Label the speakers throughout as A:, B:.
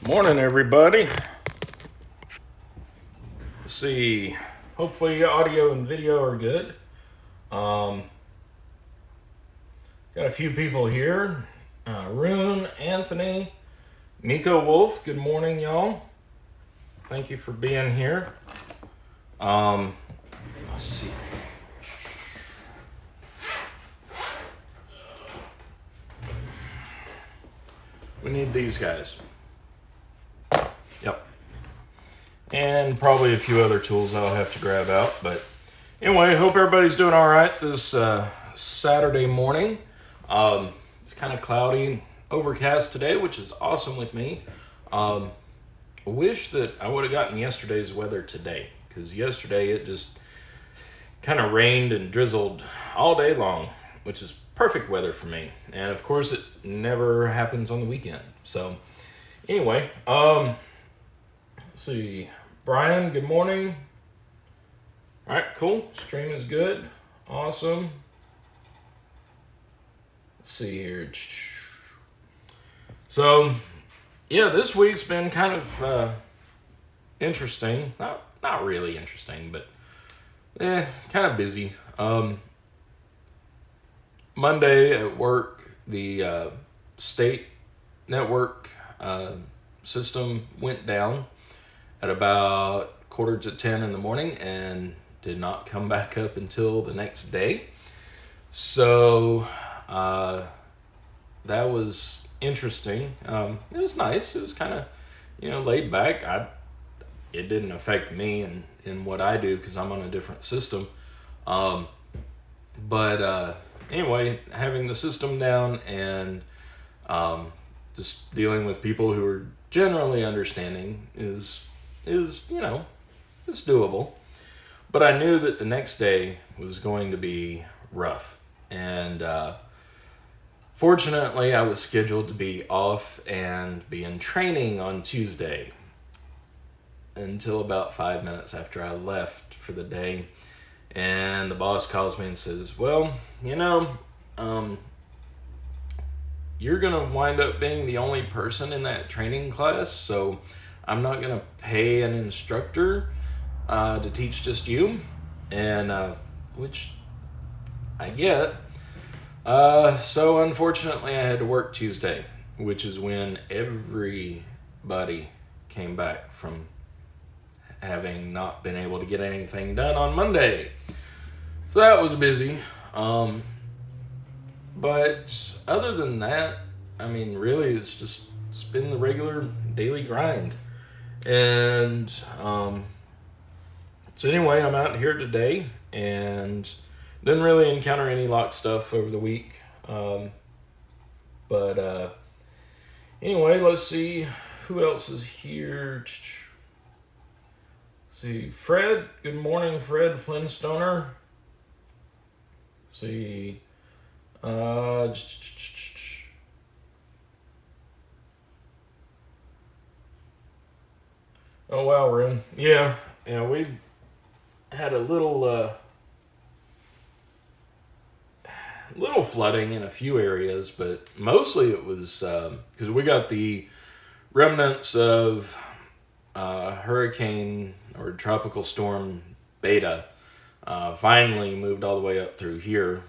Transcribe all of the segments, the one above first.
A: Morning, everybody. Let's see. Hopefully, audio and video are good. Got a few people here. Rune, Anthony, Nico Wolf. Good morning, y'all. Thank you for being here. Let's see. We need these guys. Yep. And probably a few other tools I'll have to grab out. But anyway, hope everybody's doing all right this Saturday morning. It's kind of cloudy, overcast today, which is awesome with me. I wish that I would have gotten yesterday's weather today, because yesterday it just kind of rained and drizzled all day long, which is perfect weather for me. And of course, it never happens on the weekend. So anyway, let's see. Brian, good morning. All right, cool. Stream is good. Awesome. Let's see here. So, yeah, this week's been kind of interesting. Not really interesting, but kind of busy. Monday at work, the state network system went down at about 9:45 in the morning and did not come back up until the next day. So that was interesting. It was nice. It was kind of, laid back. It didn't affect me in what I do because I'm on a different system. But anyway, having the system down and just dealing with people who are generally understanding is it's doable. But I knew that the next day was going to be rough. And fortunately, I was scheduled to be off and be in training on Tuesday until about 5 minutes after I left for the day. And the boss calls me and says, well, you're going to wind up being the only person in that training class, so I'm not going to pay an instructor to teach just you, and which I get. So unfortunately, I had to work Tuesday, which is when everybody came back from having not been able to get anything done on Monday. So that was busy. But other than that, really, it's been the regular daily grind. And so anyway, I'm out here today and didn't really encounter any lock stuff over the week. But anyway, let's see who else is here. See, Fred. Good morning, Fred Flintstoner. See, oh wow, Rune. Yeah, we had a little flooding in a few areas, but mostly it was because we got the remnants of hurricane or tropical storm Beta finally moved all the way up through here,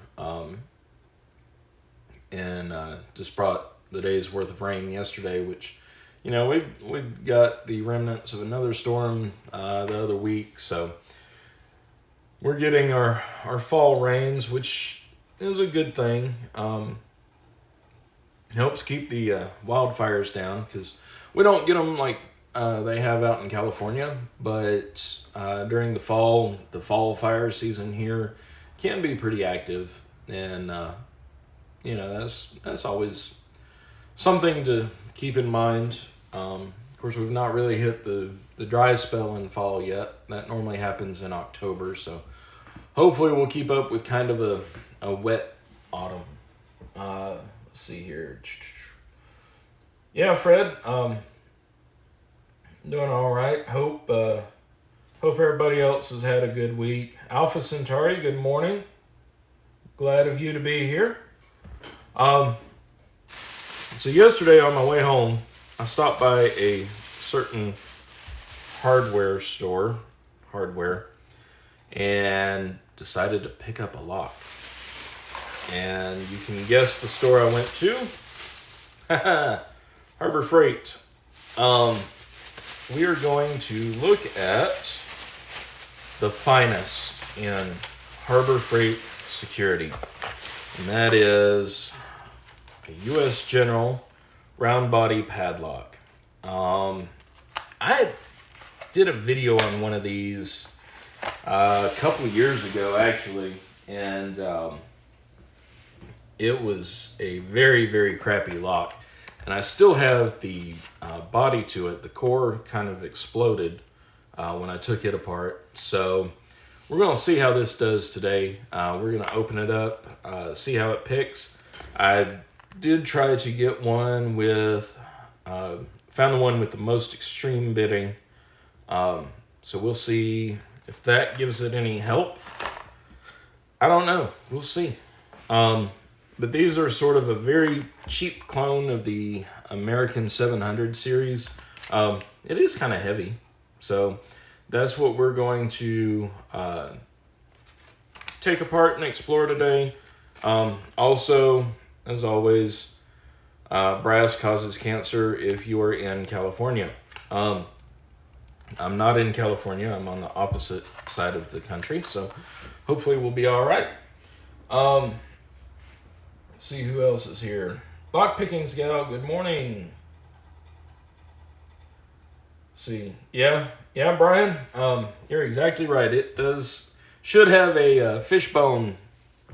A: and just brought the day's worth of rain yesterday, which we've got the remnants of another storm the other week, so we're getting our fall rains, which is a good thing. Helps keep the wildfires down, because we don't get them like they have out in California, but during the fall fire season here can be pretty active, and that's always something to keep in mind. Of course, we've not really hit the dry spell in fall yet. That normally happens in October, so hopefully we'll keep up with kind of a wet autumn. Let's see here. Yeah, Fred. Doing all right. Hope everybody else has had a good week. Alpha Centauri, good morning. Glad of you to be here. So yesterday on my way home, I stopped by a certain hardware, and decided to pick up a lock. And you can guess the store I went to. Harbor Freight. We are going to look at the finest in Harbor Freight security. And that is a U.S. General round body padlock. I did a video on one of these a couple of years ago, actually, and it was a very, very crappy lock. And I still have the body to it. The core kind of exploded when I took it apart. So we're going to see how this does today. We're going to open it up, see how it picks. I did try to get one with, found the one with the most extreme bitting. So we'll see if that gives it any help. I don't know. We'll see. But these are sort of a very cheap clone of the American 700 series. It is kind of heavy. So that's what we're going to take apart and explore today. Also, as always, brass causes cancer if you are in California. I'm not in California. I'm on the opposite side of the country. So hopefully we'll be all right. Let's see who else is here. Lock Pickings Gal, good morning. Let's see. Yeah, Brian. You're exactly right. It should have a fishbone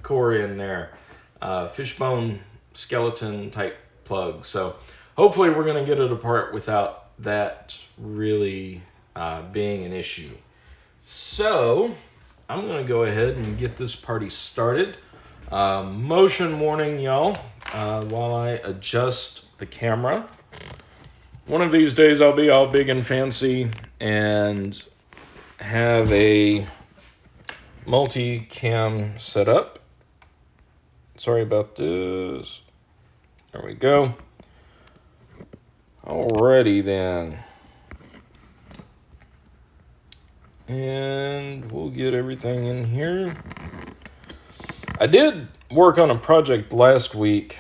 A: core in there. Fishbone skeleton type plug. So hopefully we're going to get it apart without that really being an issue. So I'm going to go ahead and get this party started. Motion warning, y'all, while I adjust the camera. One of these days I'll be all big and fancy and have a multi-cam setup. Sorry about this. There we go. Alrighty then. And we'll get everything in here. I did work on a project last week,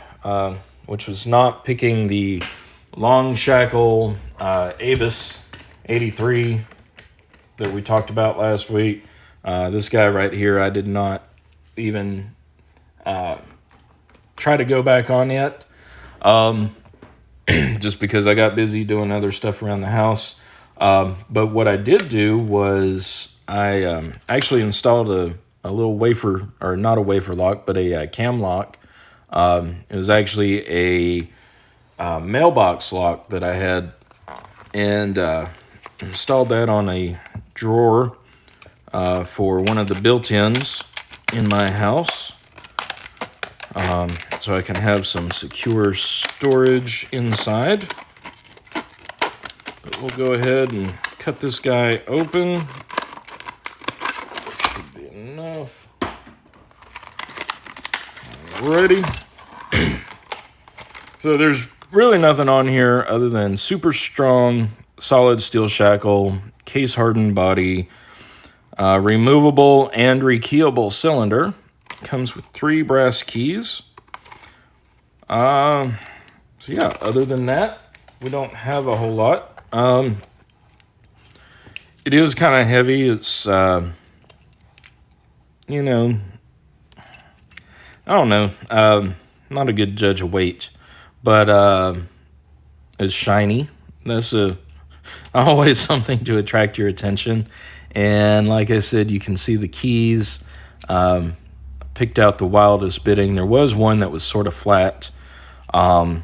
A: which was not picking the long shackle Avis 83 that we talked about last week. This guy right here, I did not even try to go back on yet, just because I got busy doing other stuff around the house. But what I did do was I actually installed a little wafer, or not a wafer lock, but a cam lock. It was actually a mailbox lock that I had, and installed that on a drawer for one of the built-ins in my house, so I can have some secure storage inside. But we'll go ahead and cut this guy open. Should be enough. Alrighty. So there's really nothing on here other than super strong solid steel shackle, case hardened body, removable and rekeyable cylinder. Comes with 3 brass keys. So yeah, other than that, we don't have a whole lot. It is kind of heavy. It's, I don't know. Not a good judge of weight, but it's shiny. That's always something to attract your attention. And like I said, you can see the keys. Picked out the wildest bitting. There was one that was sort of flat. So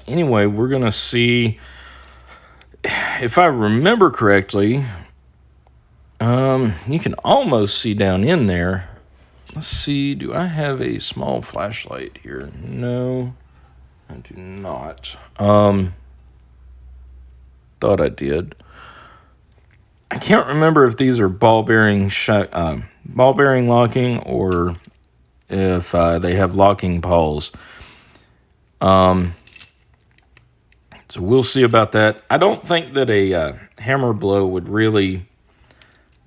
A: anyway, we're going to see, if I remember correctly, you can almost see down in there. Let's see, do I have a small flashlight here? No, I do not. Thought I did. I can't remember if these are ball bearing locking, or if they have locking pawls. So we'll see about that. I don't think that a hammer blow would really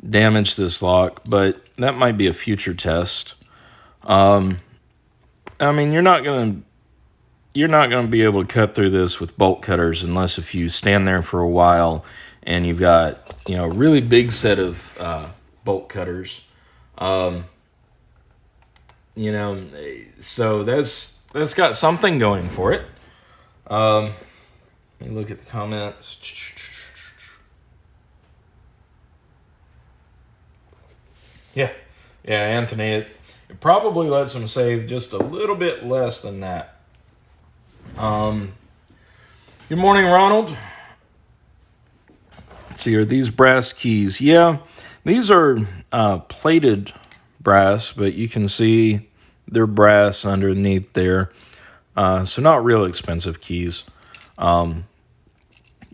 A: damage this lock, but that might be a future test. I mean, you're not gonna be able to cut through this with bolt cutters unless if you stand there for a while and you've got a really big set of bolt cutters. So that's got something going for it. Let me look at the comments. Yeah, Anthony, it probably lets them save just a little bit less than that. Good morning, Ronald. Let's see, are these brass keys? Yeah, these are plated brass, but you can see they're brass underneath there. So not real expensive keys.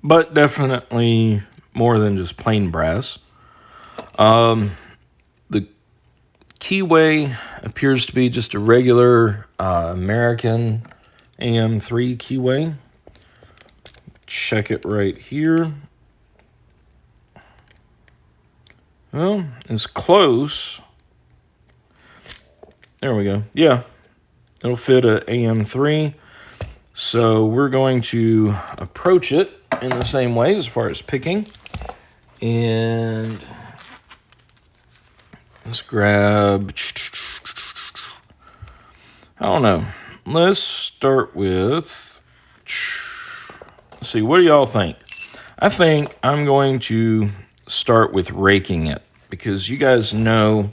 A: But definitely more than just plain brass. The keyway appears to be just a regular American AM3 keyway. Check it right here. Well, it's close. There we go. Yeah, it'll fit a AM3. So we're going to approach it in the same way as far as picking. And let's grab, I don't know. Let's start with, let's see, what do y'all think? I think I'm going to start with raking it because you guys know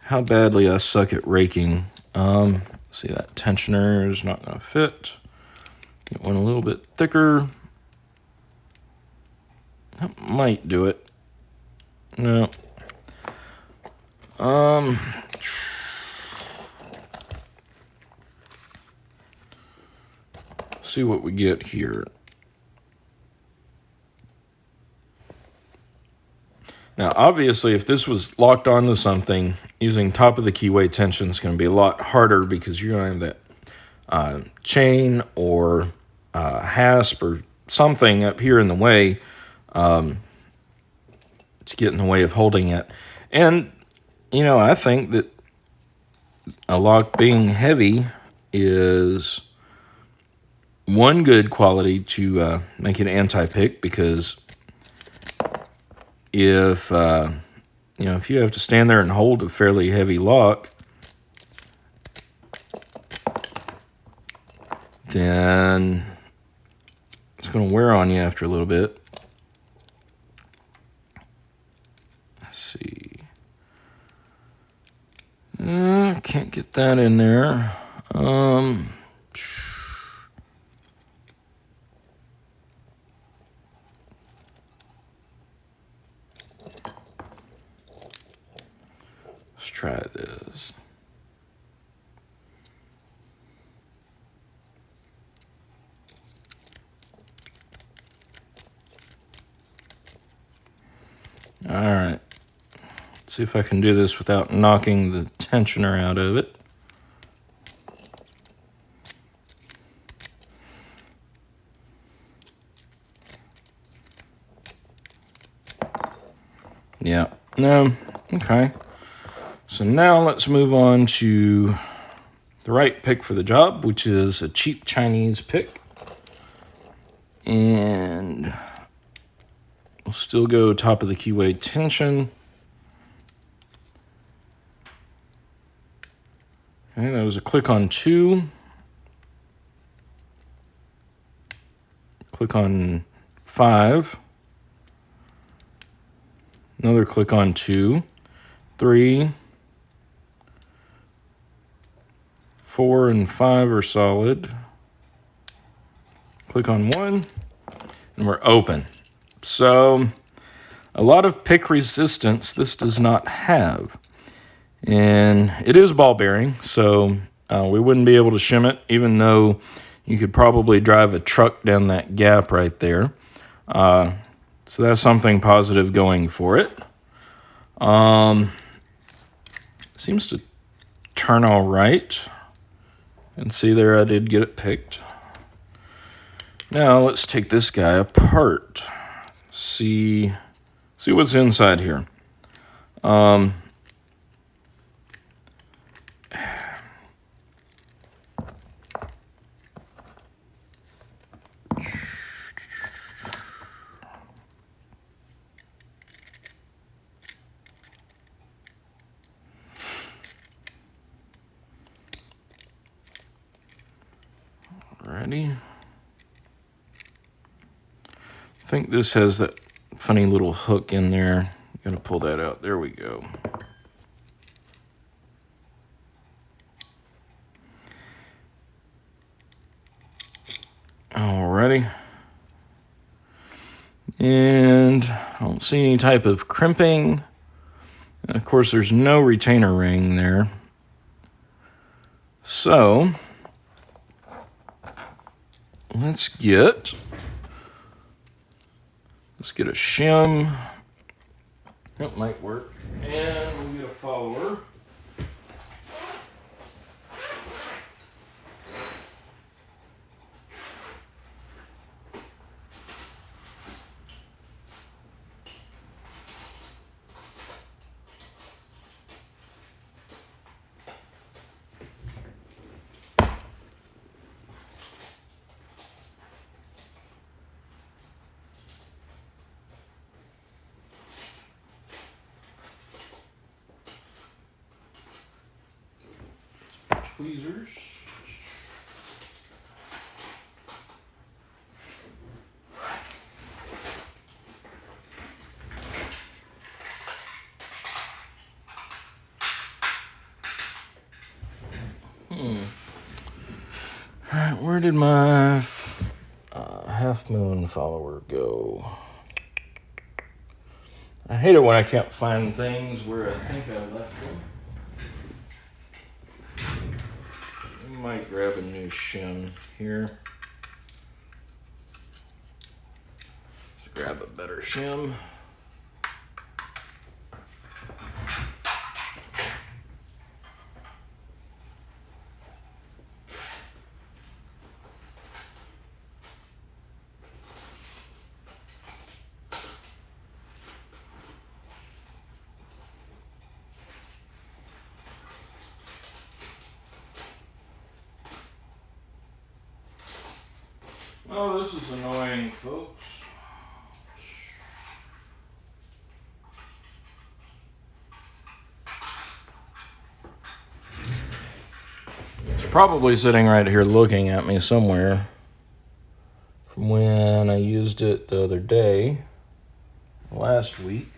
A: how badly I suck at raking. See, that tensioner is not going to fit. Get one a little bit thicker. That might do it. No. See what we get here. Now, obviously, if this was locked onto something, using top of the keyway tension is going to be a lot harder because you're going to have that chain or hasp or something up here in the way to get in the way of holding it. And, I think that a lock being heavy is one good quality to make it anti-pick because if if you have to stand there and hold a fairly heavy lock, then it's going to wear on you after a little bit. Let's see. Can't get that in there. Try this. All right. Let's see if I can do this without knocking the tensioner out of it. Yeah. No. Okay. So now let's move on to the right pick for the job, which is a cheap Chinese pick. And we'll still go top of the keyway tension. Okay, that was a click on 2. Click on 5. Another click on 2. 3. 4 and 5 are solid. Click on 1, and we're open. So, a lot of pick resistance this does not have. And it is ball bearing, so we wouldn't be able to shim it, even though you could probably drive a truck down that gap right there. So that's something positive going for it. Seems to turn all right. And see there, I did get it picked. Now let's take this guy apart. See what's inside here. Ready? I think this has that funny little hook in there. Gonna pull that out. There we go. Alrighty. And I don't see any type of crimping. And of course, there's no retainer ring there. So let's get a shim. That might work. And we'll get a follower. Tweezers. All right, where did my half moon follower go? I hate it when I can't find things where I think I left them. Might grab a new shim here. Let's grab a better shim. Oh, this is annoying, folks. It's probably sitting right here looking at me somewhere from when I used it the other day, last week.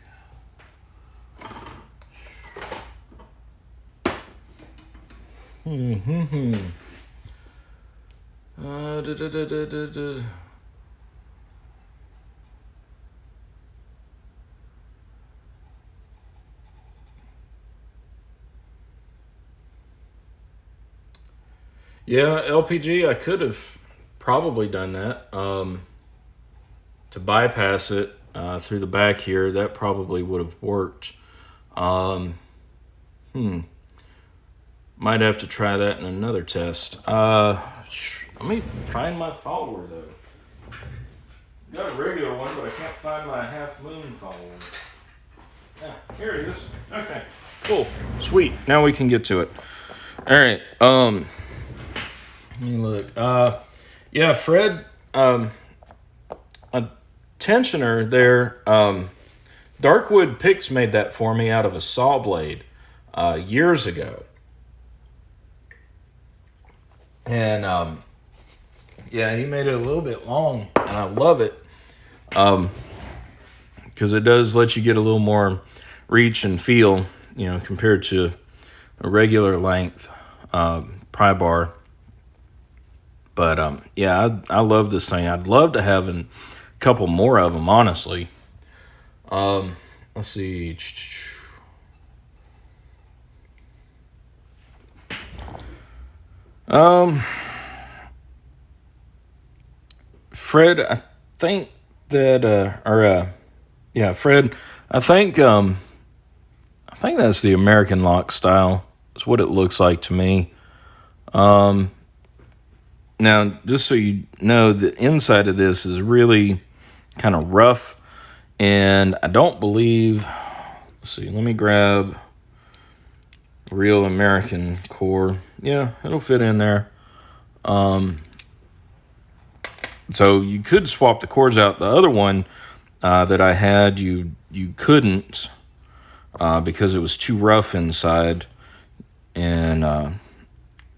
A: Yeah, LPG, I could have probably done that to bypass it through the back here. That probably would have worked. Might have to try that in another test. Let me find my follower, though. Got a regular one, but I can't find my half moon follower. Ah, here it is. Okay, cool. Sweet. Now we can get to it. All right. Let me look. Yeah, Fred, a tensioner there. Darkwood Picks made that for me out of a saw blade years ago. And yeah, he made it a little bit long, and I love it because it does let you get a little more reach and feel, compared to a regular length pry bar. But yeah, I love this thing. I'd love to have a couple more of them, honestly. Let's see. Fred, I think that, yeah, Fred, I think that's the American lock style. It's what it looks like to me. Now, just so you know, the inside of this is really kind of rough, and I don't believe, let's see, let me grab real American core. Yeah, it'll fit in there. So you could swap the cores out. The other one that I had, you couldn't because it was too rough inside, and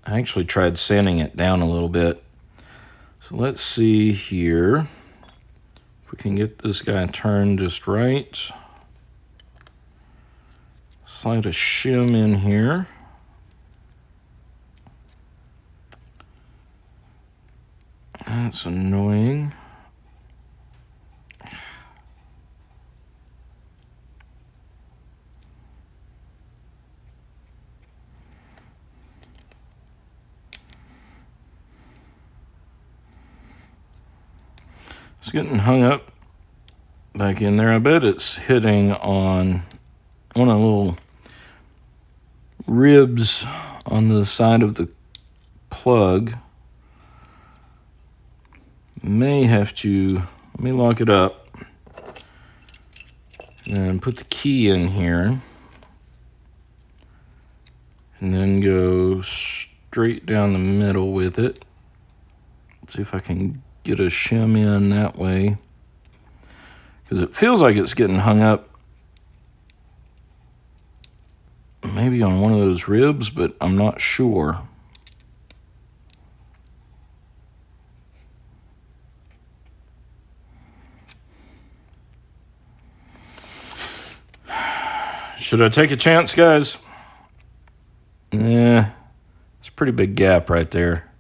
A: I actually tried sanding it down a little bit. So let's see here if we can get this guy turned just right. Slide a shim in here. That's annoying. It's getting hung up back in there. I bet it's hitting on one of the little ribs on the side of the plug. May have to, let me lock it up and put the key in here, and then go straight down the middle with it. Let's see if I can get a shim in that way, because it feels like it's getting hung up maybe on one of those ribs, but I'm not sure. Should I take a chance, guys? Yeah, it's a pretty big gap right there.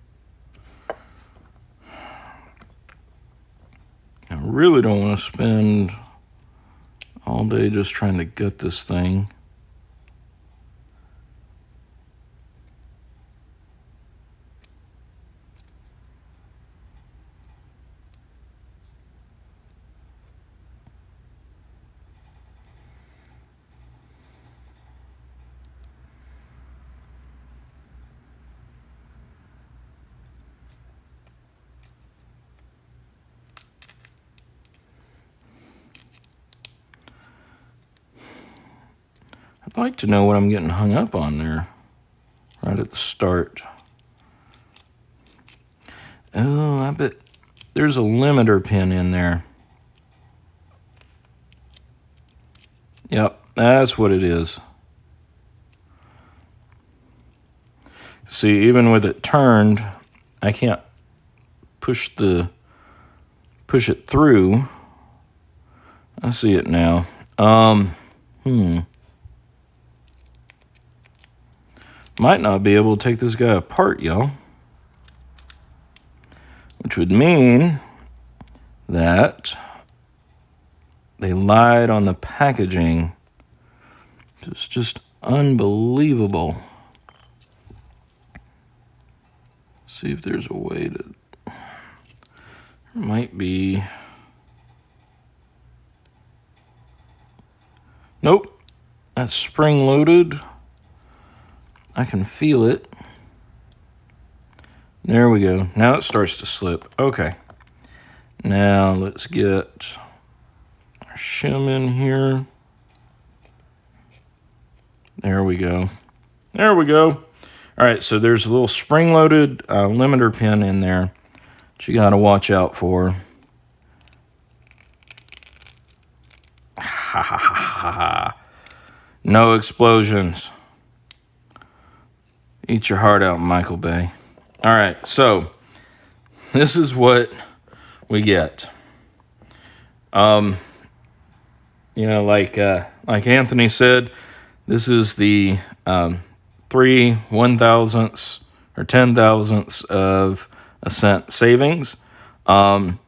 A: I really don't want to spend all day just trying to gut this thing. I'd like to know what I'm getting hung up on there right at the start. Oh, I bet there's a limiter pin in there. Yep, that's what it is. See, even with it turned, I can't push it through. I see it now. Might not be able to take this guy apart, y'all. Which would mean that they lied on the packaging. It's just unbelievable. See if there's a way to... There might be... Nope. That's spring-loaded. I can feel it. There we go. Now it starts to slip. Okay. Now let's get our shim in here. There we go. There we go. All right, so there's a little spring-loaded limiter pin in there that you got to watch out for. Ha ha ha ha ha. No explosions. Eat your heart out, Michael Bay. All right, so this is what we get. You know, like Anthony said, this is the 3 1,000ths or 10,000ths of a cent savings. It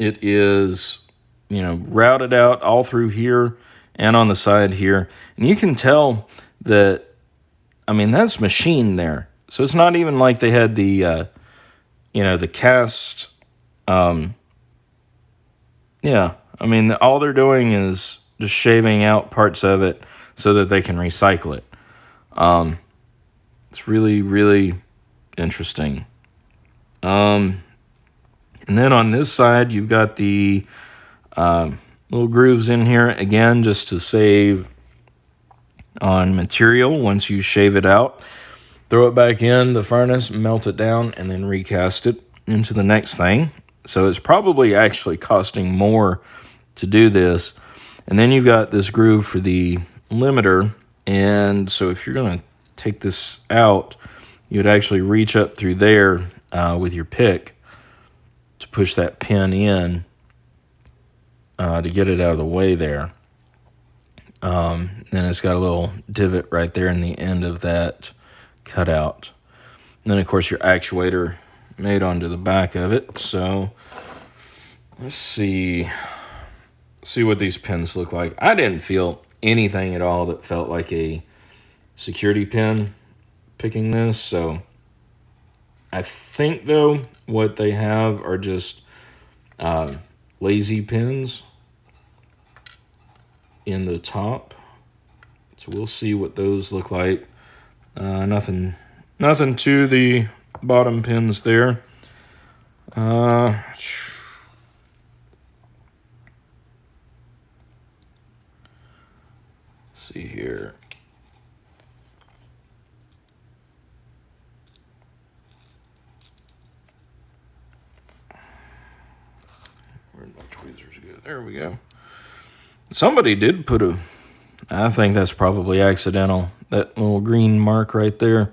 A: is, you know, routed out all through here and on the side here, and you can tell that. I mean, that's machined there. So it's not even like they had the, you know, the cast. Yeah, I mean, all they're doing is just shaving out parts of it so that they can recycle it. It's really, really interesting. And then on this side, you've got the little grooves in here, again, just to save on material. Once you shave it out, throw it back in the furnace, melt it down, and then recast it into the next thing. So it's probably actually costing more to do this. And then you've got this groove for the limiter. And so if you're going to take this out, you'd actually reach up through there with your pick to push that pin in to get it out of the way there. Then it's got a little divot right there in the end of that cutout. And then, of course, your actuator made onto the back of it. So let's see what these pins look like. I didn't feel anything at all that felt like a security pin picking this. So I think, though, what they have are just lazy pins in the top. So we'll see what those look like. Nothing to the bottom pins there. Let's see here. Where'd my tweezers go? There we go. Somebody did put I think that's probably accidental, that little green mark right there.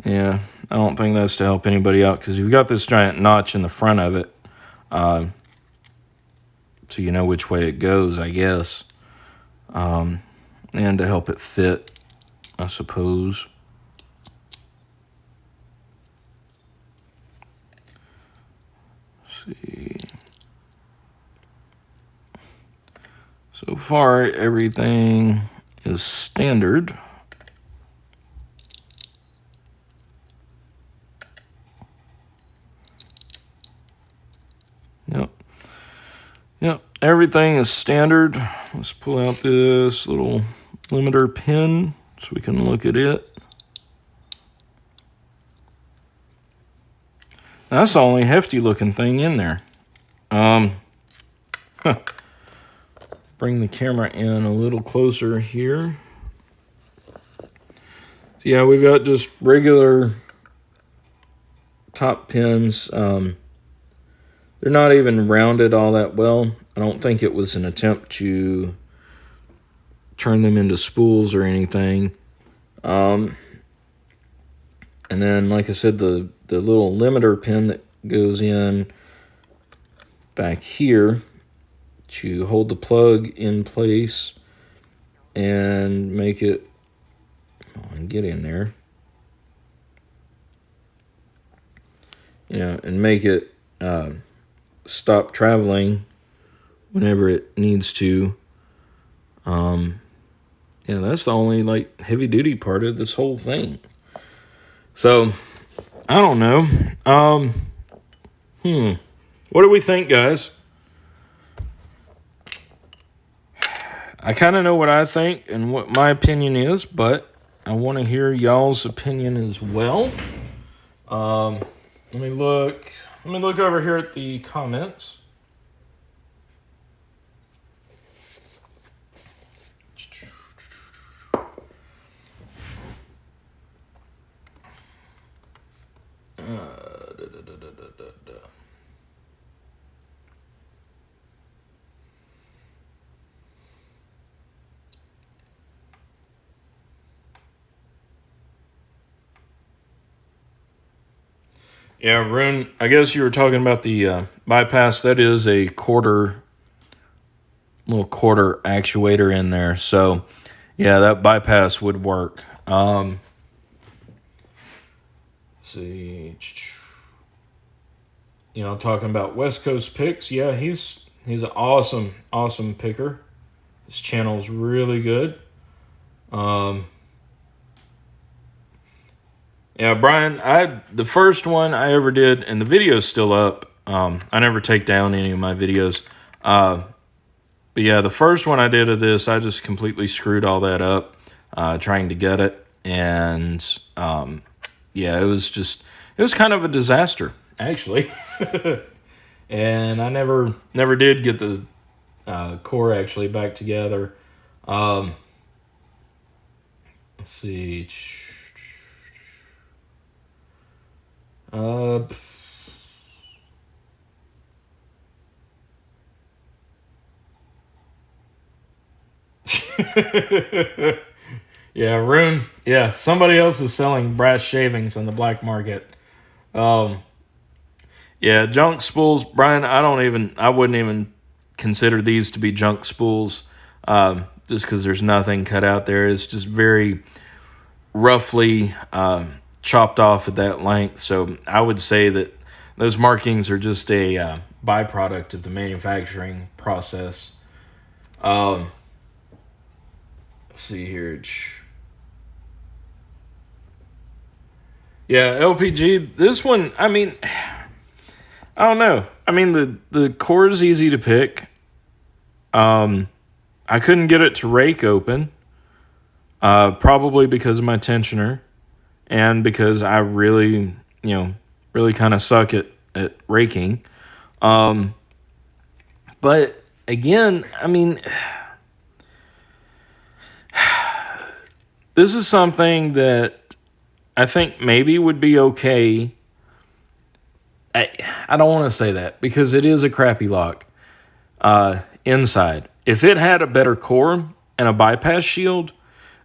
A: Yeah, I don't think that's to help anybody out, because you've got this giant notch in the front of it. So you know which way it goes, I guess. And to help it fit, I suppose. Let's see. So far, everything is standard. Yep, everything is standard. Let's pull out this little limiter pin so we can look at it. That's the only hefty looking thing in there. Bring the camera in a little closer here. Yeah, we've got just regular top pins. They're not even rounded all that well. I don't think it was an attempt to turn them into spools or anything. And then, like I said, the little limiter pin that goes in back here to hold the plug in place and make it, get in there, and make it stop traveling whenever it needs to. That's the only heavy duty part of this whole thing. So I don't know. What do we think, guys? I kind of know what I think and what my opinion is, but I want to hear y'all's opinion as well. Let me look over here at the comments. Yeah, Rune, I guess you were talking about the bypass. That is a little quarter actuator in there. So, yeah, that bypass would work. Let's see. Talking about West Coast picks. Yeah, he's an awesome picker. His channel's really good. Yeah, Brian, the first one I ever did, and the video's still up. I never take down any of my videos. But yeah, the first one I did of this, I just completely screwed all that up, trying to gut it. And yeah, it was kind of a disaster, actually. And I never did get the core actually back together. Let's see. Uh, yeah, Rune. Yeah, somebody else is selling brass shavings on the black market. Um, yeah, junk spools, Brian. I wouldn't even consider these to be junk spools, just because there's nothing cut out there. It's just very roughly chopped off at that length. So I would say that those markings are just a byproduct of the manufacturing process. Let's see here. Yeah, LPG. This one, I mean, I don't know. I mean, the core is easy to pick. I couldn't get it to rake open, probably because of my tensioner, and because I really kind of suck at raking. But again, I mean, this is something that I think maybe would be okay. I don't want to say that because it is a crappy lock inside. If it had a better core and a bypass shield,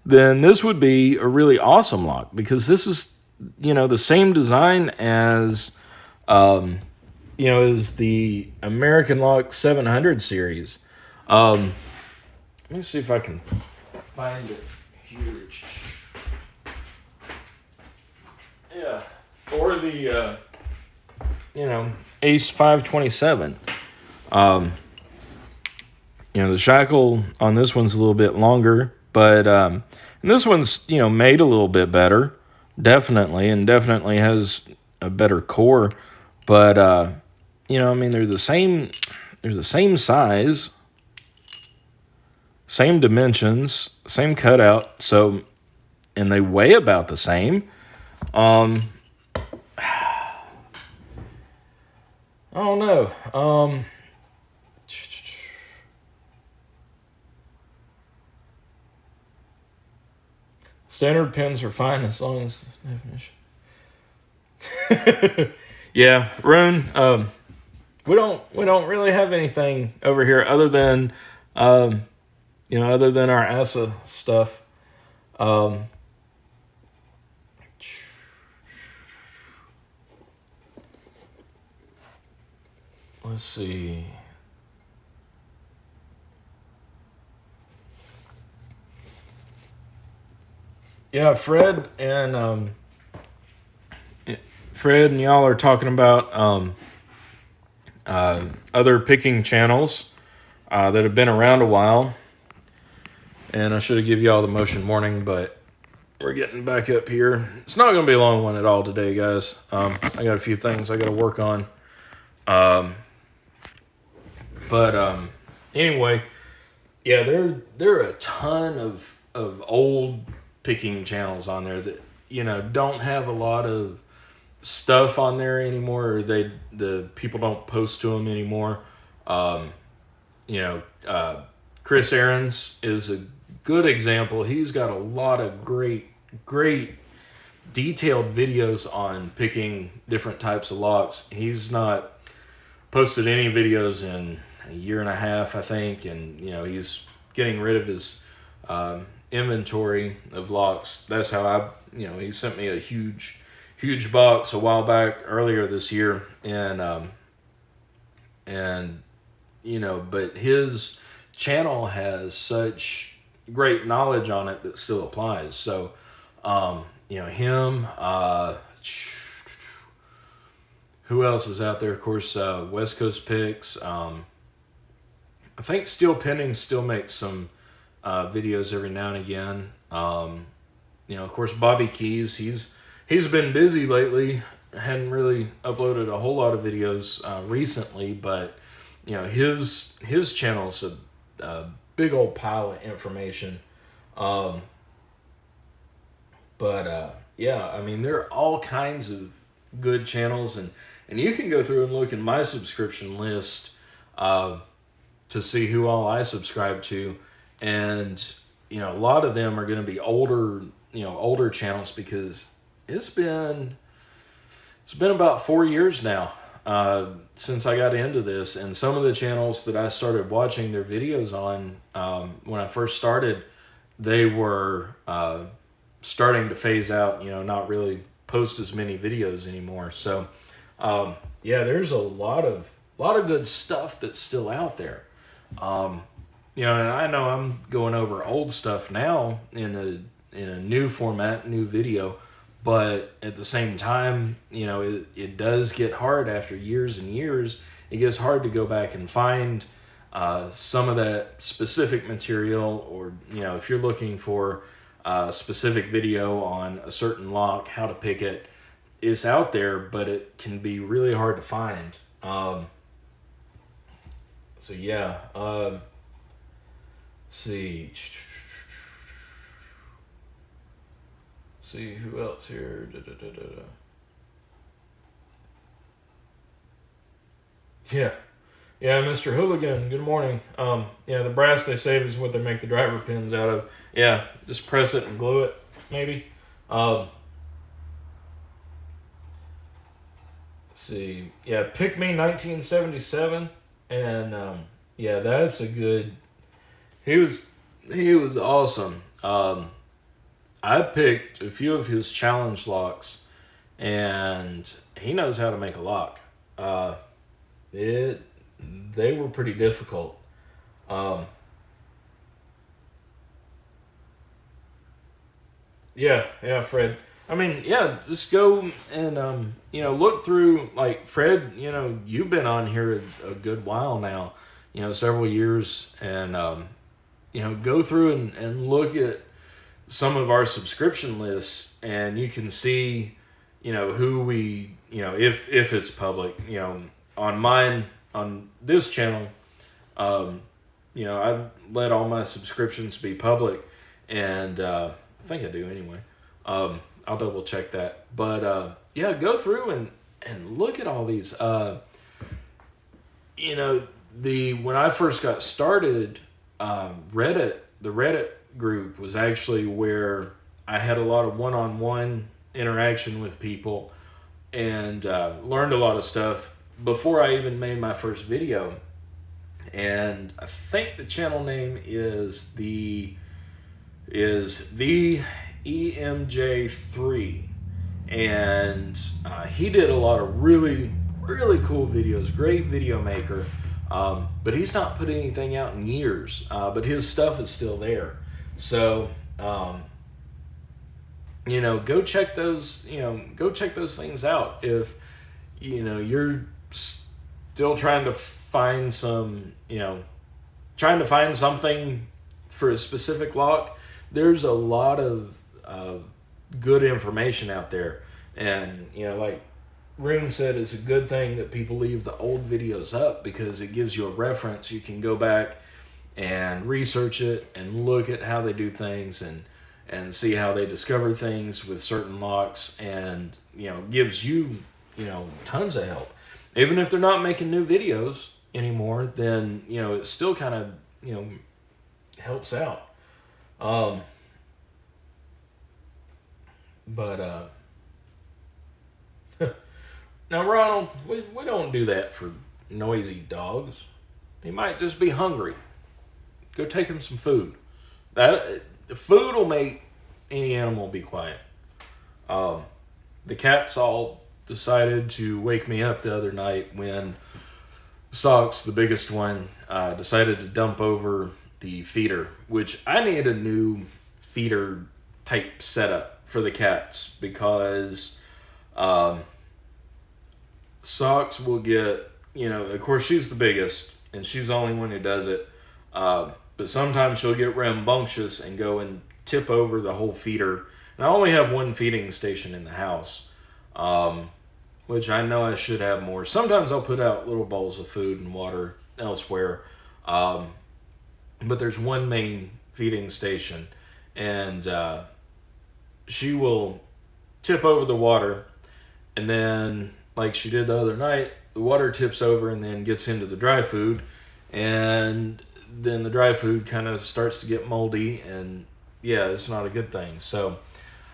A: then this would be a really awesome lock because this is, the same design as, is the American Lock 700 series. Let me see if I can find it here. Yeah. Or the, Ace 527. The shackle on this one's a little bit longer, but and this one's, made a little bit better, definitely, and definitely has a better core. But they're the same size, same dimensions, same cutout, so and they weigh about the same. I don't know. Standard pins are fine as long as definition. Yeah, Rune. We don't really have anything over here other than other than our ASA stuff. Let's see. Yeah, Fred and y'all are talking about other picking channels that have been around a while. And I should have given y'all the motion warning, but we're getting back up here. It's not going to be a long one at all today, guys. I got a few things I got to work on. But anyway, yeah, there are a ton of old picking channels on there that don't have a lot of stuff on there anymore, or the people don't post to them anymore. Chris Aarons is a good example. He's got a lot of great detailed videos on picking different types of locks. He's not posted any videos in a year and a half, I think, and he's getting rid of his inventory of locks. That's how he sent me a huge box a while back earlier this year, and but his channel has such great knowledge on it that still applies. So him, who else is out there? Of course, West Coast Picks. I think Steel Pending still makes some videos every now and again. Of course, Bobby Keys, he's been busy lately. Hadn't really uploaded a whole lot of videos recently, but his channel's a big old pile of information. yeah, I mean, there are all kinds of good channels, and you can go through and look in my subscription list to see who all I subscribe to, and a lot of them are going to be older channels, because it's been about 4 years now since I got into this, and some of the channels that I started watching their videos on when I first started, they were starting to phase out, not really post as many videos anymore. So, yeah, there's a lot of good stuff that's still out there. And I know I'm going over old stuff now in a new format, new video, but at the same time, it does get hard after years and years. It gets hard to go back and find some of that specific material, or if you're looking for a specific video on a certain lock, how to pick it, it's out there, but it can be really hard to find. So yeah, see who else here. Yeah, Mr. Hooligan, good morning. Yeah, the brass they save is what they make the driver pins out of. Yeah, just press it and glue it, maybe. See, yeah, Pick Me 1977, and yeah, that's a good. He was awesome. I picked a few of his challenge locks, and he knows how to make a lock. They were pretty difficult. Yeah, Fred. I mean, yeah, just go and look through, like, Fred. You've been on here a good while now. Several years, and go through and look at some of our subscription lists, and you can see, who we, if it's public, on mine, on this channel, I let all my subscriptions be public, and I think I do anyway. I'll double check that, but yeah, go through and look at all these. When I first got started, the Reddit group was actually where I had a lot of one-on-one interaction with people, and learned a lot of stuff before I even made my first video. And I think the channel name is the EMJ3, and he did a lot of really cool videos. Great video maker. But he's not put anything out in years, but his stuff is still there. So, go check those things out. If, you're still trying to find something for a specific lock, there's a lot of good information out there. And, like Rune said, it's a good thing that people leave the old videos up, because it gives you a reference. You can go back and research it and look at how they do things, and see how they discover things with certain locks, and gives you tons of help. Even if they're not making new videos anymore, then it still kind of helps out. But now, Ronald, we don't do that for noisy dogs. He might just be hungry. Go take him some food. The food will make any animal be quiet. The cats all decided to wake me up the other night when Socks, the biggest one, decided to dump over the feeder, which I need a new feeder type setup for the cats, because Socks will get, of course she's the biggest and she's the only one who does it, but sometimes she'll get rambunctious and go and tip over the whole feeder. And I only have one feeding station in the house, which I know I should have more. Sometimes I'll put out little bowls of food and water elsewhere, but there's one main feeding station, and she will tip over the water, and then like she did the other night, the water tips over and then gets into the dry food, and then the dry food kind of starts to get moldy, and yeah, it's not a good thing. So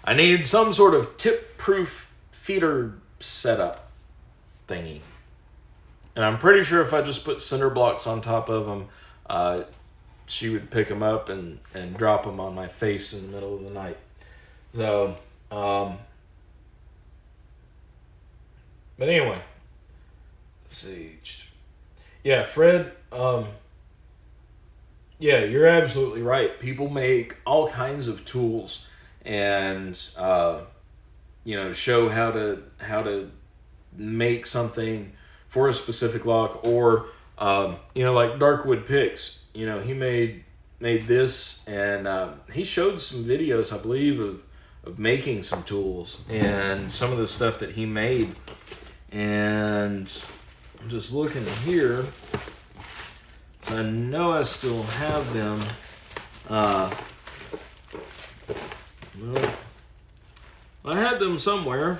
A: I need some sort of tip-proof feeder setup thingy. And I'm pretty sure if I just put cinder blocks on top of them, she would pick them up and drop them on my face in the middle of the night. So, but anyway, let's see. Yeah, Fred, yeah, you're absolutely right. People make all kinds of tools and, show how to make something for a specific lock, or like Darkwood Picks. He made this, and he showed some videos, I believe, of making some tools and some of the stuff that he made. And I'm just looking here. I know I still have them. Well, I had them somewhere.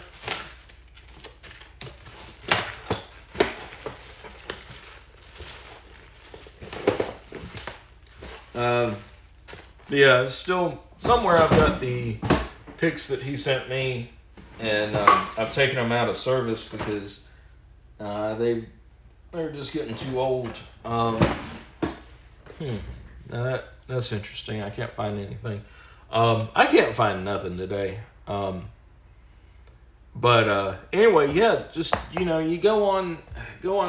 A: Yeah, still somewhere I've got the picks that he sent me, and I've taken them out of service because they're just getting too old. Now that's interesting. I can't find anything. I can't find nothing today. But anyway, yeah, just you go on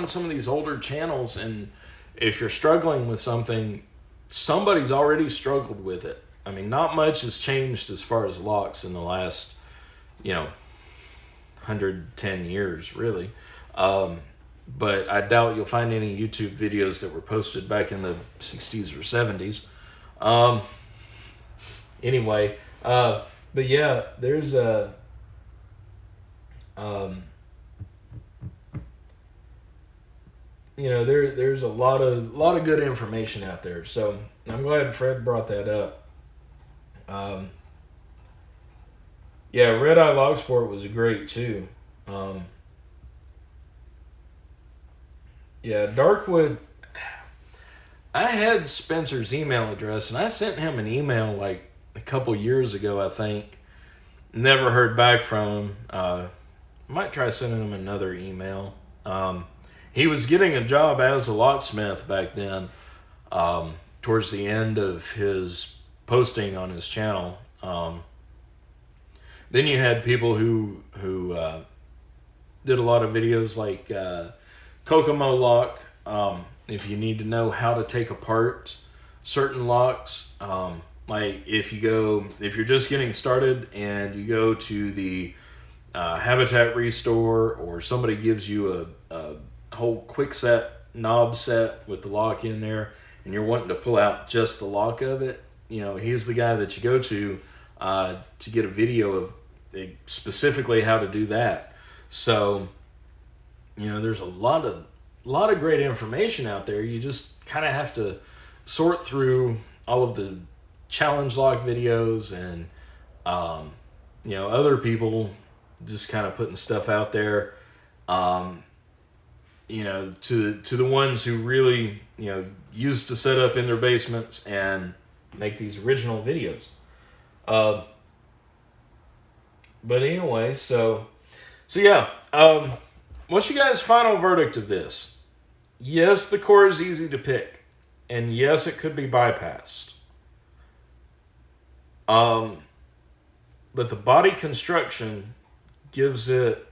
A: some of these older channels, and if you're struggling with something, somebody's already struggled with it. I mean, not much has changed as far as locks in the last 110 years, really. But I doubt you'll find any YouTube videos that were posted back in the 60s or 70s. Anyway, but yeah, there's a there's a lot of good information out there. So I'm glad Fred brought that up. Yeah, Red Eye Log Sport was great too. Yeah, Darkwood. I had Spencer's email address, and I sent him an email like a couple years ago, I think. Never heard back from him. Might try sending him another email. He was getting a job as a locksmith back then, towards the end of his posting on his channel. Then you had people who did a lot of videos like Kokomo Lock. If you need to know how to take apart certain locks, like if you're just getting started and you go to the Habitat Restore, or somebody gives you a whole quick set knob set with the lock in there, and you're wanting to pull out just the lock of it, he's the guy that you go to get a video of specifically how to do that. So there's a lot of great information out there. You just kind of have to sort through all of the challenge lock videos and other people just kind of putting stuff out there, to the ones who really used to set up in their basements and make these original videos. But anyway, so yeah, what's your guys' final verdict of this? Yes, the core is easy to pick, and yes, it could be bypassed. But the body construction gives it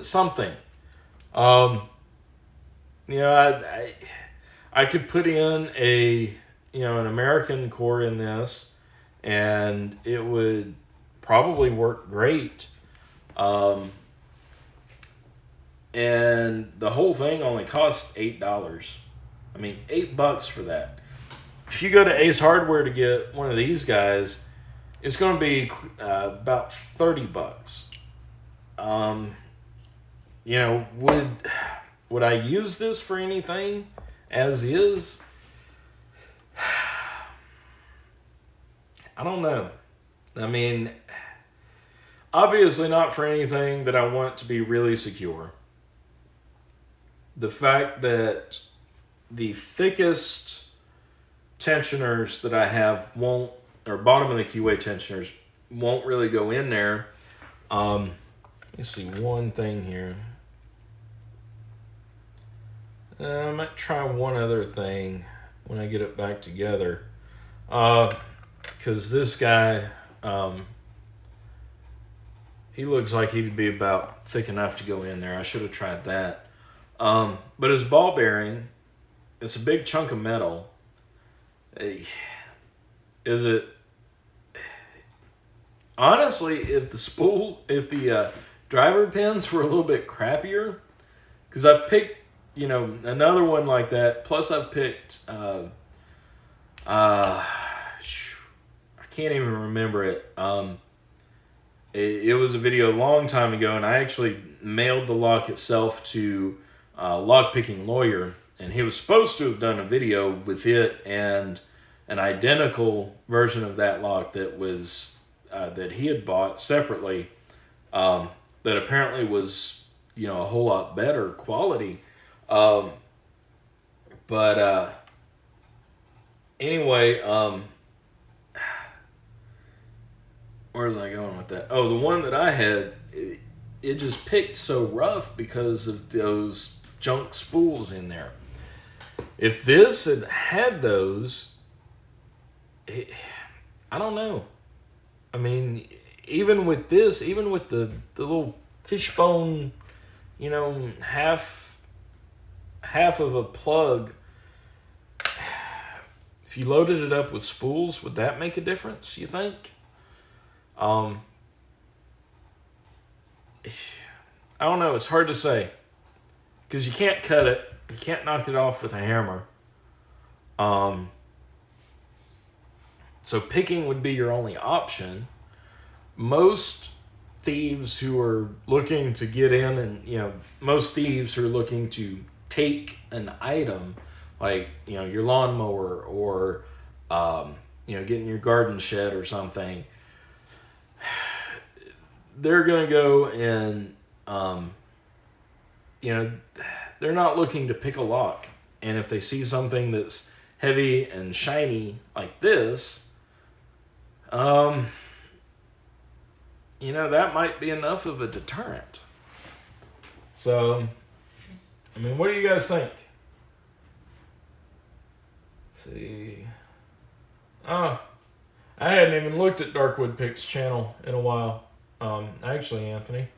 A: something. I could put in an American core in this, and it would probably work great. And the whole thing only cost $8. I mean, $8 for that. If you go to Ace Hardware to get one of these guys, it's going to be about $30. Would I use this for anything as is? I don't know. I mean, obviously not for anything that I want to be really secure. The fact that the thickest tensioners that I have won't, or bottom of the keyway tensioners won't really go in there. Let me see one thing here. I might try one other thing when I get it back together. Because this guy, he looks like he'd be about thick enough to go in there. I should have tried that. But his ball bearing, it's a big chunk of metal. Is it? Honestly, if the driver pins were a little bit crappier, because I picked, another one like that. Plus, I've picked, I can't even remember it. It was a video a long time ago, and I actually mailed the lock itself to Lockpicking Lawyer, and he was supposed to have done a video with it and an identical version of that lock that was that he had bought separately, that apparently was a whole lot better quality. But anyway, where was I going with that? Oh, the one that I had, it just picked so rough because of those junk spools in there. If this had those, I don't know. I mean, even with this, even with the little fishbone, half of a plug, if you loaded it up with spools, would that make a difference, you think? I don't know. It's hard to say. Because you can't cut it. You can't knock it off with a hammer. So picking would be your only option. Most thieves who are looking to get in and, most thieves who are looking to take an item, like, your lawnmower or, getting your garden shed or something, they're going to go and, they're not looking to pick a lock. And if they see something that's heavy and shiny like this, that might be enough of a deterrent. So, I mean, what do you guys think? Let's see. I hadn't even looked at Darkwood Pick's channel in a while. Actually, Anthony,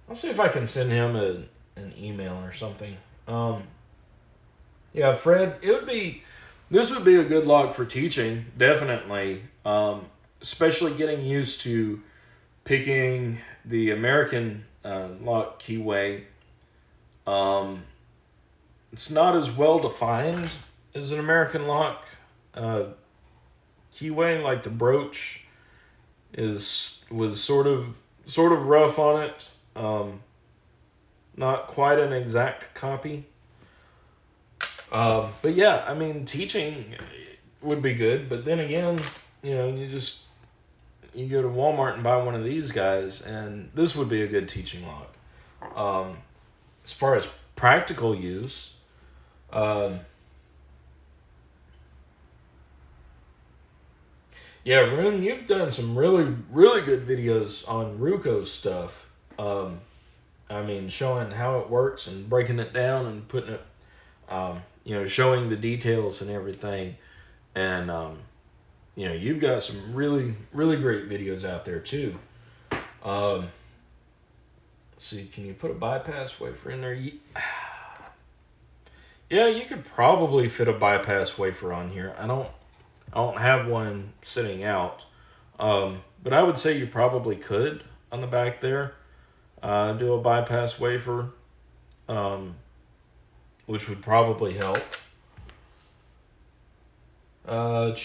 A: I'll see if I can send him an email or something. Yeah, Fred, this would be a good lock for teaching, definitely. Especially getting used to picking the American lock keyway. It's not as well defined as an American lock keyway. Like the broach was sort of rough on it. Not quite an exact copy. But yeah, I mean, teaching would be good. But then again, you go to Walmart and buy one of these guys, and this would be a good teaching lock. As far as practical use, yeah, Rune, you've done some really, really good videos on Ruko stuff. I mean, showing how it works and breaking it down and putting it, showing the details and everything. And, you've got some really, really great videos out there too. Let's see, can you put a bypass wafer in there? Yeah, you could probably fit a bypass wafer on here. I don't have one sitting out. But I would say you probably could on the back there. Do a bypass wafer, which would probably help. Let's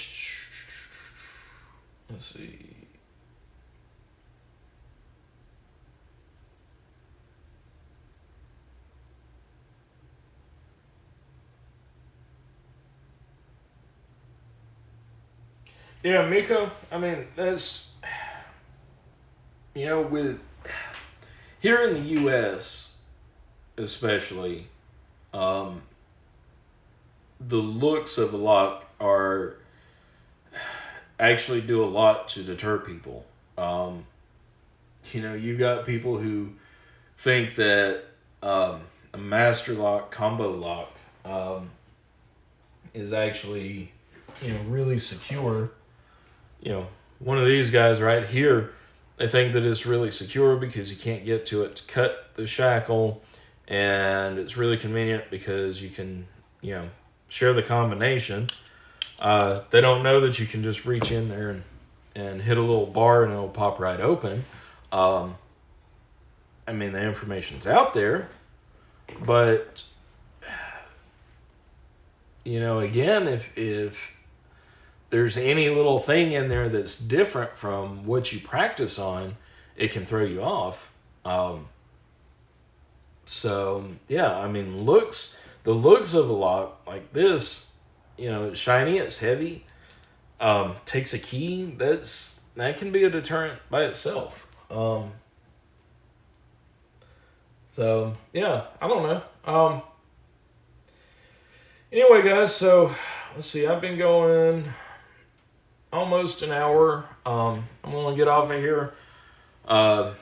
A: see. Yeah, Miko. I mean, that's with here in the U.S. especially, um, the looks of a lock are actually do a lot to deter people. Um, you got people who think that a master lock, combo lock, is actually, really secure. One of these guys right here, they think that it's really secure because you can't get to it to cut the shackle, and it's really convenient because you can, share the combination. They don't know that you can just reach in there and hit a little bar and it'll pop right open. Um, I mean, the information's out there, but again, if there's any little thing in there that's different from what you practice on, it can throw you off. So yeah, I mean, the looks of a lock like this, it's shiny, it's heavy, takes a key. That can be a deterrent by itself. So yeah, I don't know. Anyway, guys, so let's see. I've been going almost an hour. I'm gonna get off of here because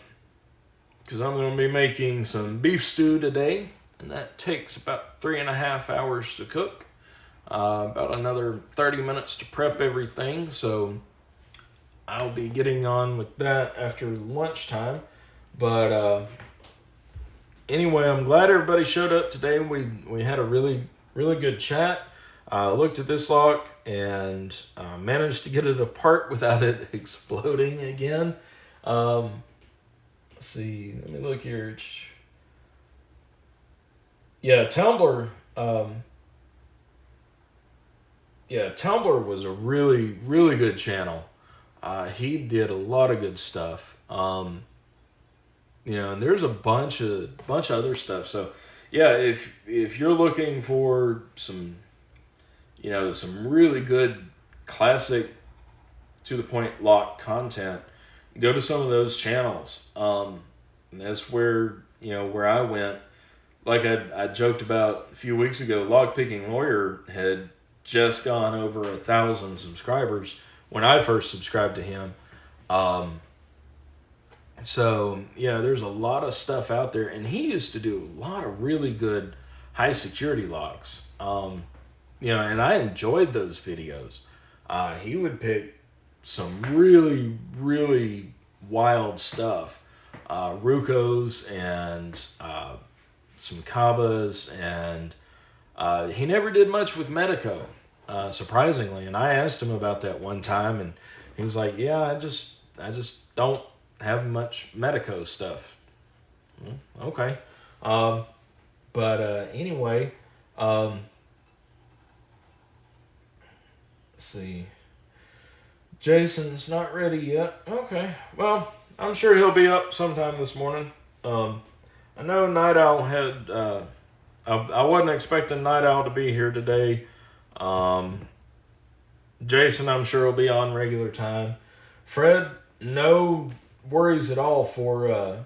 A: I'm gonna be making some beef stew today, and that takes about 3.5 hours to cook. About another 30 minutes to prep everything. So I'll be getting on with that after lunchtime. But anyway, I'm glad everybody showed up today. We had a really, really good chat. Looked at this lock and managed to get it apart without it exploding again. Let's see. Let me look here. Yeah, Tumblr. Tumblr was a really, really good channel. He did a lot of good stuff. And there's a bunch of other stuff. So, yeah, if you're looking for some really good classic to the point lock content, go to some of those channels. And that's where I went. Like I joked about a few weeks ago, Lockpicking Lawyer had just gone over 1,000 subscribers when I first subscribed to him. So, there's a lot of stuff out there, and he used to do a lot of really good high security locks. And I enjoyed those videos. He would pick some really, really wild stuff. Rucos and some Cabas, and he never did much with Medico, surprisingly. And I asked him about that one time, and he was like, "Yeah, I just don't have much Medico stuff." Okay, but anyway, let's see. Jason's not ready yet. Okay, well, I'm sure he'll be up sometime this morning. I know Night Owl had. I wasn't expecting Night Owl to be here today. Jason, I'm sure, will be on regular time. Fred, no worries at all for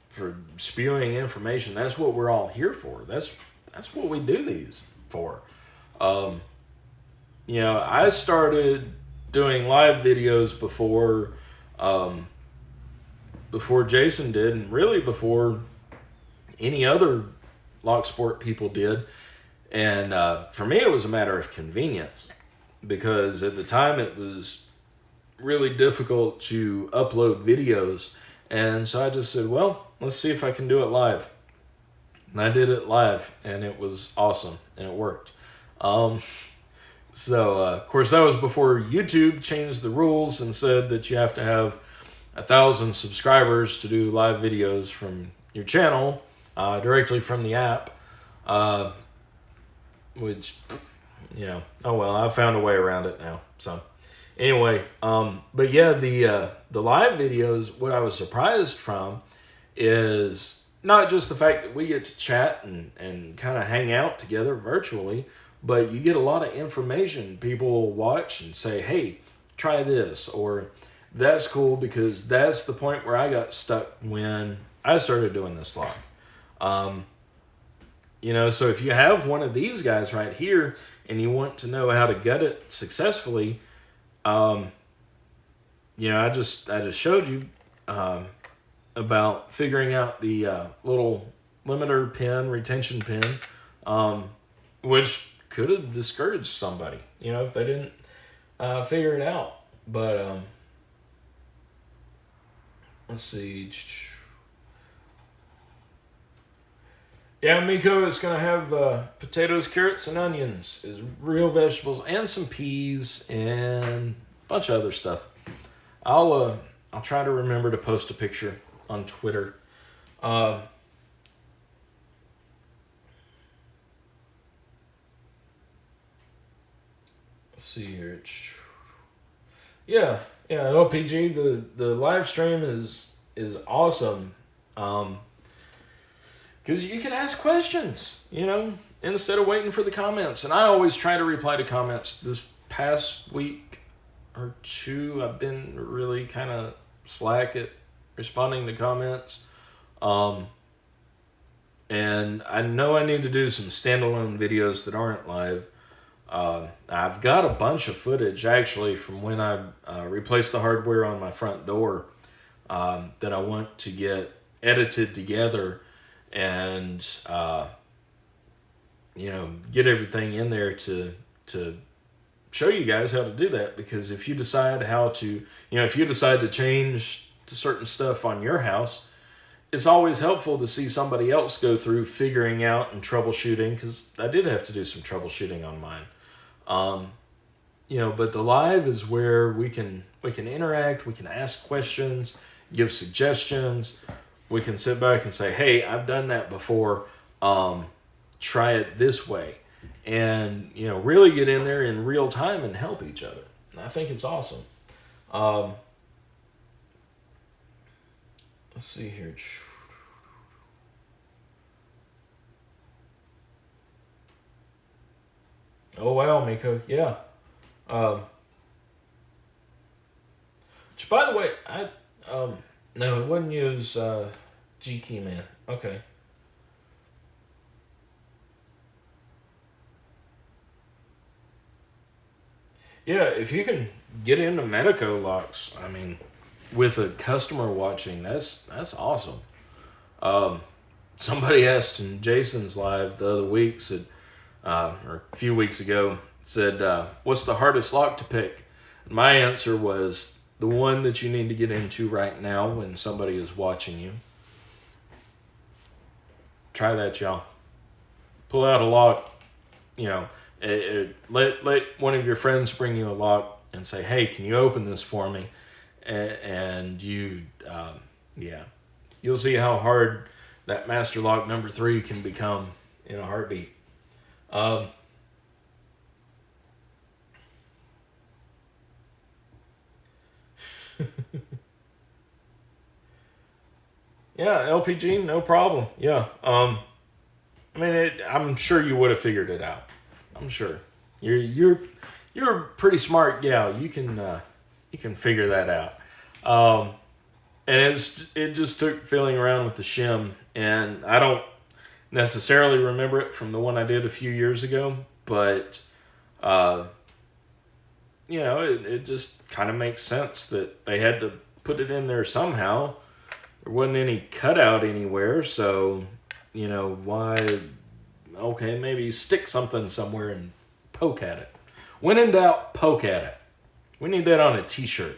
A: for spewing information. That's what we're all here for. That's what we do these for. I started doing live videos before Jason did, and really before any other lock sport people did. And for me, it was a matter of convenience, because at the time it was really difficult to upload videos. And so I just said, well, let's see if I can do it live. And I did it live, and it was awesome, and it worked. So, of course, that was before YouTube changed the rules and said that you have to have 1,000 subscribers to do live videos from your channel directly from the app. Which, oh well, I found a way around it now. So, anyway, but yeah, the live videos, what I was surprised from is not just the fact that we get to chat and kind of hang out together virtually, but you get a lot of information. People will watch and say, hey, try this, or that's cool, because that's the point where I got stuck when I started doing this live. So if you have one of these guys right here and you want to know how to gut it successfully, I just showed you about figuring out the little limiter pin, retention pin, which could have discouraged somebody, if they didn't figure it out. But let's see. Yeah, Miko is going to have potatoes, carrots, and onions as real vegetables, and some peas and a bunch of other stuff. I'll try to remember to post a picture on Twitter. Let's see here. Yeah, LPG. The live stream is awesome. Because you can ask questions, instead of waiting for the comments. And I always try to reply to comments. This past week or two, I've been really kind of slack at responding to comments. And I know I need to do some standalone videos that aren't live. I've got a bunch of footage, actually, from when I replaced the hardware on my front door that I want to get edited together and get everything in there to show you guys how to do that. Because if you decide to change to certain stuff on your house, it's always helpful to see somebody else go through figuring out and troubleshooting, because I did have to do some troubleshooting on mine. But the live is where we can interact, we can ask questions, give suggestions. We can sit back and say, hey, I've done that before. Try it this way. And, really get in there in real time and help each other. And I think it's awesome. Let's see here. Oh, wow, Miko. Yeah. Which, by the way, no, it wouldn't use G-Key Man. Okay. Yeah, if you can get into Medico locks, with a customer watching, that's awesome. Somebody asked in Jason's live the other week, said, or a few weeks ago, said, what's the hardest lock to pick? And my answer was the one that you need to get into right now when somebody is watching you. Try that, y'all. Pull out a lock, let one of your friends bring you a lock and say, hey, can you open this for me? And you'll see how hard that master lock number 3 can become in a heartbeat. Yeah, LPG, no problem. Yeah. I'm sure you would have figured it out. I'm sure. You're a pretty smart gal. You can figure that out. And it just took feeling around with the shim, and I don't necessarily remember it from the one I did a few years ago, but it just kind of makes sense that they had to put it in there somehow. There wasn't any cutout anywhere, so why? Okay, maybe stick something somewhere and poke at it. When in doubt, poke at it. We need that on a t-shirt.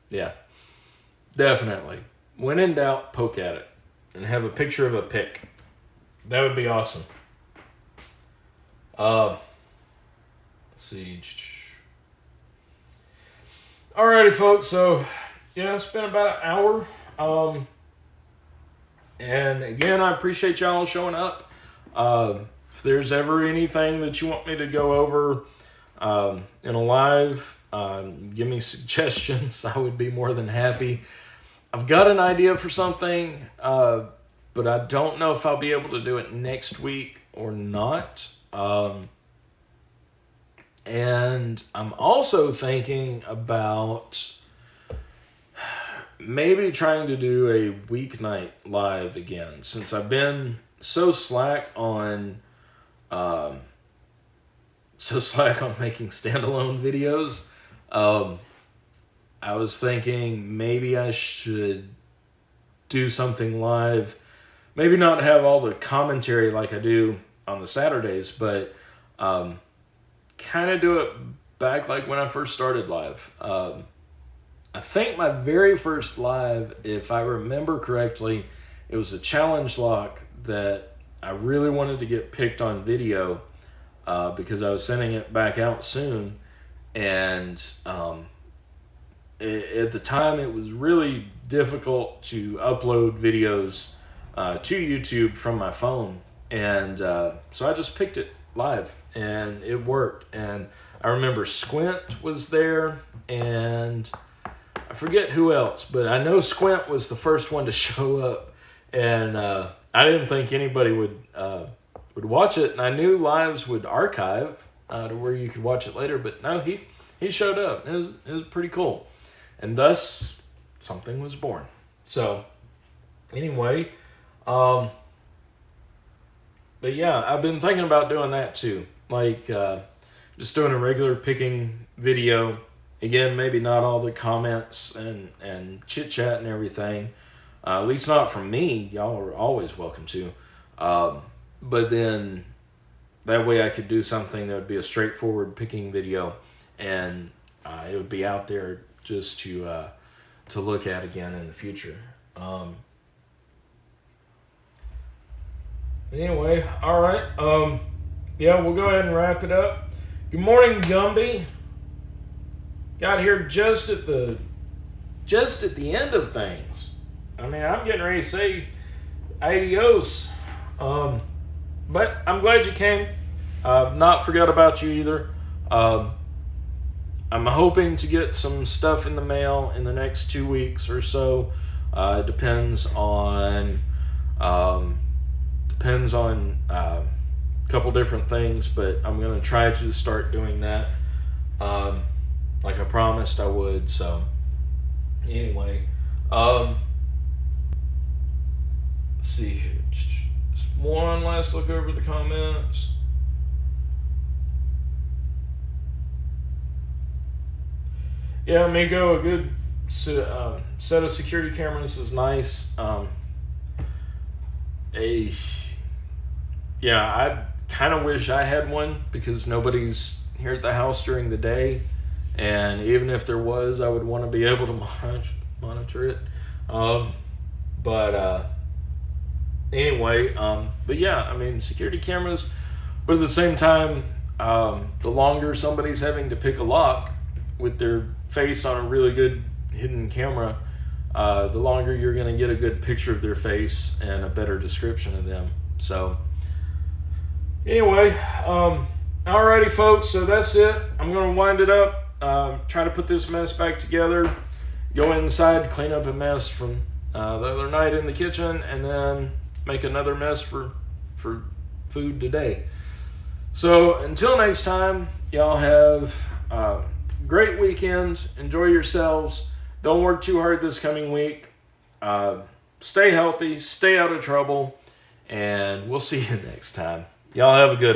A: Yeah, definitely. When in doubt, poke at it. And have a picture of a pick. That would be awesome. Let's see. Alrighty, folks. So, it's been about an hour. And again, I appreciate y'all showing up. If there's ever anything that you want me to go over in a live, give me suggestions. I would be more than happy. I've got an idea for something, but I don't know if I'll be able to do it next week or not. And I'm also thinking about maybe trying to do a weeknight live again, since I've been so slack on making standalone videos. I was thinking maybe I should do something live. Maybe not have all the commentary like I do on the Saturdays, but kind of do it back like when I first started live. I think my very first live, if I remember correctly, it was a challenge lock that I really wanted to get picked on video because I was sending it back out soon. And at the time, it was really difficult to upload videos to YouTube from my phone. And so I just picked it live, and it worked. And I remember Squint was there, and I forget who else, but I know Squint was the first one to show up. And I didn't think anybody would watch it, and I knew lives would archive to where you could watch it later. But no, he showed up. It was pretty cool. And thus, something was born. So, anyway, but yeah, I've been thinking about doing that too. Like, just doing a regular picking video. Again, maybe not all the comments and chit-chat and everything. At least not from me. Y'all are always welcome to. But then, that way I could do something that would be a straightforward picking video. And it would be out there just to look at again in the future. Anyway, all right. Yeah, we'll go ahead and wrap it up. Good morning, Gumby. Got here just at the end of things. I mean, I'm getting ready to say adios. But I'm glad you came. I've not forgot about you either. I'm hoping to get some stuff in the mail in the next 2 weeks or so. Depends on a couple different things, but I'm gonna try to start doing that, like I promised I would. So anyway, let's see here. Just one last look over the comments. Yeah, Miko, a good set of security cameras is nice. Yeah, I kind of wish I had one because nobody's here at the house during the day, and even if there was, I would want to be able to monitor it. Anyway, but yeah, I mean, security cameras, but at the same time, the longer somebody's having to pick a lock with their face on a really good hidden camera, the longer you're going to get a good picture of their face and a better description of them. So anyway, alrighty folks, so that's it. I'm going to wind it up, try to put this mess back together, go inside, clean up a mess from the other night in the kitchen, and then make another mess for food today. So until next time, y'all have great weekend. Enjoy yourselves. Don't work too hard this coming week. Stay healthy. Stay out of trouble. And we'll see you next time. Y'all have a good one.